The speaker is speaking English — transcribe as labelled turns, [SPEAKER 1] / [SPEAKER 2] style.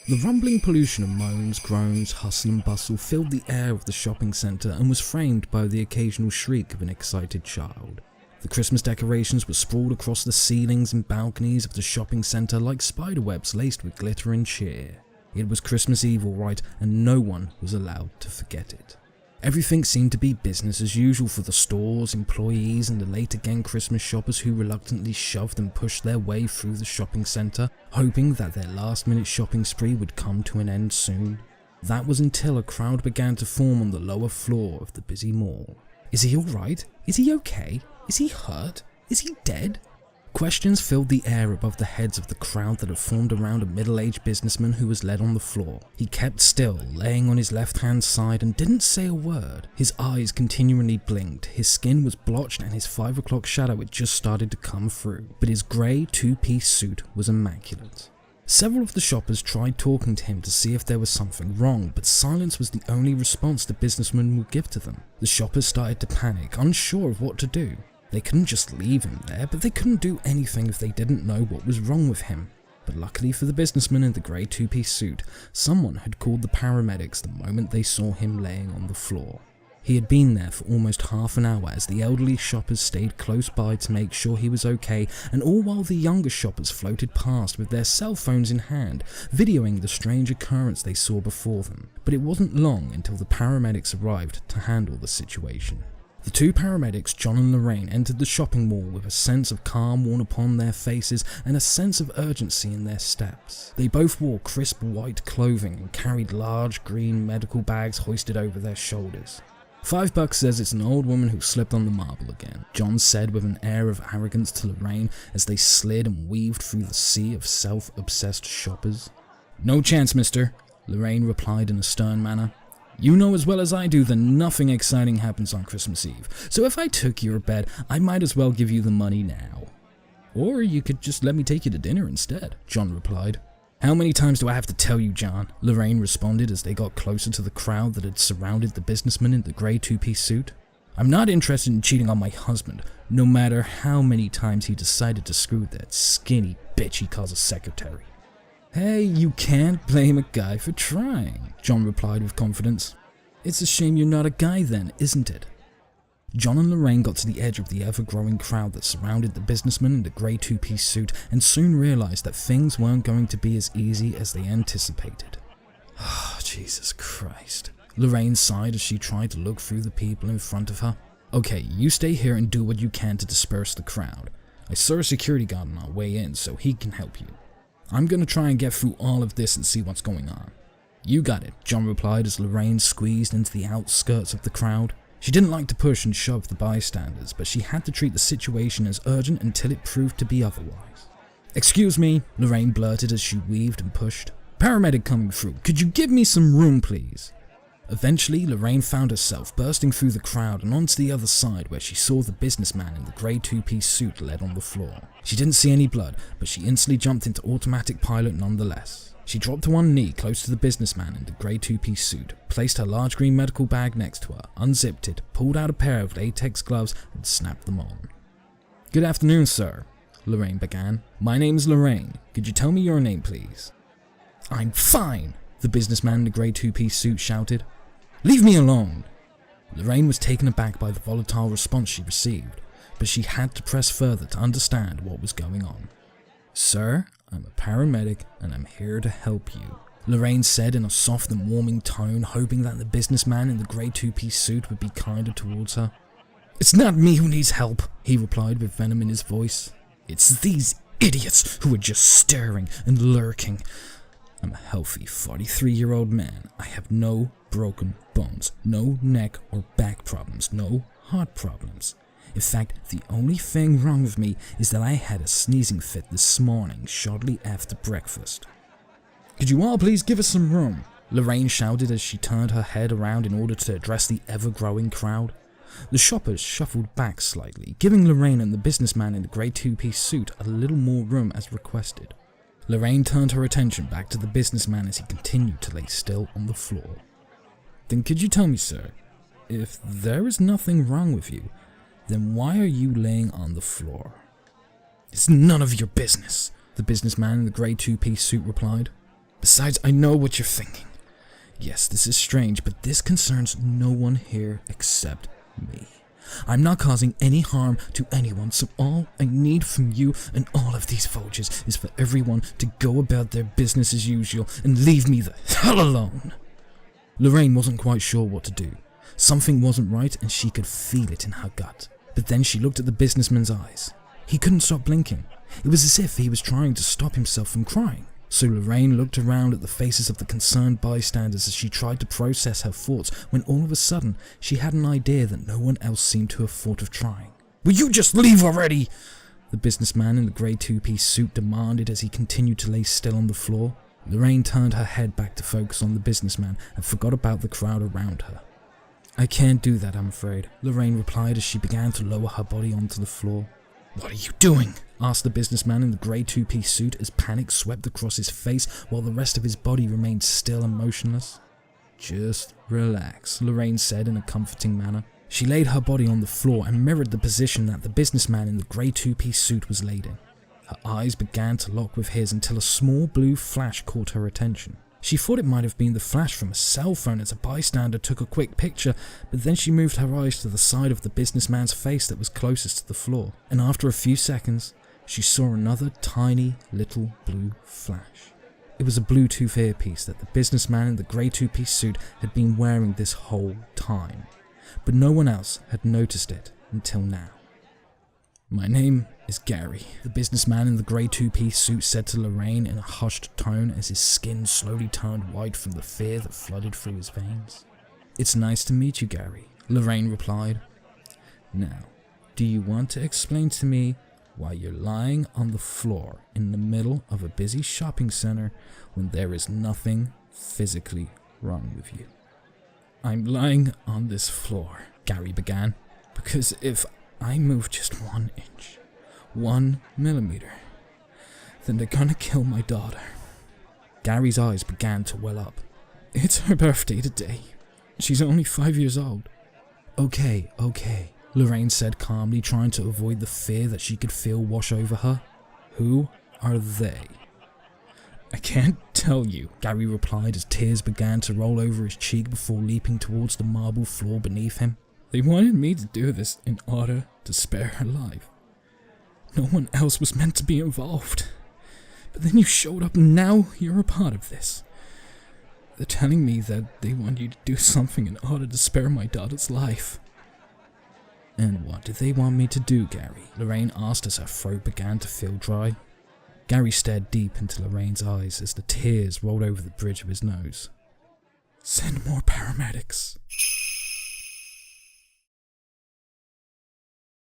[SPEAKER 1] The rumbling pollution of moans, groans, hustle and bustle filled the air of the shopping centre and was framed by the occasional shriek of an excited child. The Christmas decorations were sprawled across the ceilings and balconies of the shopping centre like spiderwebs laced with glitter and cheer. It was Christmas Eve all right, and no one was allowed to forget it. Everything seemed to be business as usual for the stores, employees and the late again Christmas shoppers who reluctantly shoved and pushed their way through the shopping centre, hoping that their last minute shopping spree would come to an end soon. That was until a crowd began to form on the lower floor of the busy mall. Is he alright? Is he okay? Is he hurt? Is he dead? Questions filled the air above the heads of the crowd that had formed around a middle-aged businessman who was led on the floor. He kept still, laying on his left-hand side, and didn't say a word. His eyes continually blinked, his skin was blotched, and his 5 o'clock shadow had just started to come through. But his grey two-piece suit was immaculate. Several of the shoppers tried talking to him to see if there was something wrong, but silence was the only response the businessman would give to them. The shoppers started to panic, unsure of what to do. They couldn't just leave him there, but they couldn't do anything if they didn't know what was wrong with him. But luckily for the businessman in the grey two-piece suit, someone had called the paramedics the moment they saw him laying on the floor. He had been there for almost half an hour as the elderly shoppers stayed close by to make sure he was okay, and all while the younger shoppers floated past with their cell phones in hand, videoing the strange occurrence they saw before them. But it wasn't long until the paramedics arrived to handle the situation. The two paramedics, John and Lorraine, entered the shopping mall with a sense of calm worn upon their faces and a sense of urgency in their steps. They both wore crisp white clothing and carried large green medical bags hoisted over their shoulders. $5 says it's an old woman who slipped on the marble again, John said with an air of arrogance to Lorraine as they slid and weaved through the sea of self-obsessed shoppers. No chance, mister, Lorraine replied in a stern manner. You know as well as I do that nothing exciting happens on Christmas Eve, so if I took your bet, I might as well give you the money now. Or you could just let me take you to dinner instead, John replied. How many times do I have to tell you, John? Lorraine responded as they got closer to the crowd that had surrounded the businessman in the grey two-piece suit. I'm not interested in cheating on my husband, no matter how many times he decided to screw that skinny bitch he calls a secretary. Hey, you can't blame a guy for trying, John replied with confidence. It's a shame you're not a guy then, isn't it? John and Lorraine got to the edge of the ever-growing crowd that surrounded the businessman in the grey two-piece suit and soon realized that things weren't going to be as easy as they anticipated. Oh, Jesus Christ. Lorraine sighed as she tried to look through the people in front of her. Okay, you stay here and do what you can to disperse the crowd. I saw a security guard on our way in, so he can help you. I'm gonna try and get through all of this and see what's going on. You got it, John replied as Lorraine squeezed into the outskirts of the crowd. She didn't like to push and shove the bystanders, but she had to treat the situation as urgent until it proved to be otherwise. Excuse me, Lorraine blurted as she weaved and pushed. Paramedic coming through. Could you give me some room, please? Eventually, Lorraine found herself bursting through the crowd and onto the other side where she saw the businessman in the grey two-piece suit laid on the floor. She didn't see any blood, but she instantly jumped into automatic pilot nonetheless. She dropped to one knee close to the businessman in the grey two-piece suit, placed her large green medical bag next to her, unzipped it, pulled out a pair of latex gloves and snapped them on. Good afternoon, sir, Lorraine began. My name's Lorraine. Could you tell me your name, please? I'm fine, the businessman in the grey two-piece suit shouted. Leave me alone! Lorraine was taken aback by the volatile response she received, but she had to press further to understand what was going on. Sir, I'm a paramedic and I'm here to help you, Lorraine said in a soft and warming tone, hoping that the businessman in the grey two-piece suit would be kinder towards her. It's not me who needs help, he replied with venom in his voice. It's these idiots who are just staring and lurking. I'm a healthy 43-year-old man. I have no broken bones, no neck or back problems, no heart problems. In fact, the only thing wrong with me is that I had a sneezing fit this morning shortly after breakfast. Could you all please give us some room? Lorraine shouted as she turned her head around in order to address the ever-growing crowd. The shoppers shuffled back slightly, giving Lorraine and the businessman in the grey two-piece suit a little more room as requested. Lorraine turned her attention back to the businessman as he continued to lay still on the floor. Then could you tell me, sir, if there is nothing wrong with you, then why are you laying on the floor? It's none of your business, the businessman in the grey two-piece suit replied. Besides, I know what you're thinking. Yes, this is strange, but this concerns no one here except me. I'm not causing any harm to anyone, so all I need from you and all of these vultures is for everyone to go about their business as usual and leave me the hell alone. Lorraine wasn't quite sure what to do. Something wasn't right and she could feel it in her gut. But then she looked at the businessman's eyes. He couldn't stop blinking. It was as if he was trying to stop himself from crying. So Lorraine looked around at the faces of the concerned bystanders as she tried to process her thoughts, when all of a sudden she had an idea that no one else seemed to have thought of trying. "Will you just leave already?" the businessman in the grey two-piece suit demanded as he continued to lay still on the floor. Lorraine turned her head back to focus on the businessman and forgot about the crowd around her. "I can't do that, I'm afraid," Lorraine replied as she began to lower her body onto the floor. "What are you doing?" asked the businessman in the grey two-piece suit as panic swept across his face while the rest of his body remained still and motionless. "Just relax," Lorraine said in a comforting manner. She laid her body on the floor and mirrored the position that the businessman in the grey two-piece suit was laid in. Her eyes began to lock with his until a small blue flash caught her attention. She thought it might have been the flash from a cell phone as a bystander took a quick picture, but then she moved her eyes to the side of the businessman's face that was closest to the floor, and after a few seconds, she saw another tiny little blue flash. It was a Bluetooth earpiece that the businessman in the grey two-piece suit had been wearing this whole time, but no one else had noticed it until now. "My name is Gary," the businessman in the grey two-piece suit said to Lorraine in a hushed tone as his skin slowly turned white from the fear that flooded through his veins. "It's nice to meet you, Gary," Lorraine replied. "Now, do you want to explain to me why you're lying on the floor in the middle of a busy shopping center when there is nothing physically wrong with you?" "I'm lying on this floor," Gary began, "because if I move just 1 inch, 1 millimeter, then they're gonna kill my daughter." Gary's eyes began to well up. "It's her birthday today. She's only 5 years old." Okay, Lorraine said calmly, trying to avoid the fear that she could feel wash over her. "Who are they?" "I can't tell you," Gary replied as tears began to roll over his cheek before leaping towards the marble floor beneath him. "They wanted me to do this in order to spare her life. No one else was meant to be involved. But then you showed up and now you're a part of this. They're telling me that they want you to do something in order to spare my daughter's life." "And what do they want me to do, Gary?" Lorraine asked as her throat began to feel dry. Gary stared deep into Lorraine's eyes as the tears rolled over the bridge of his nose. "Send more paramedics."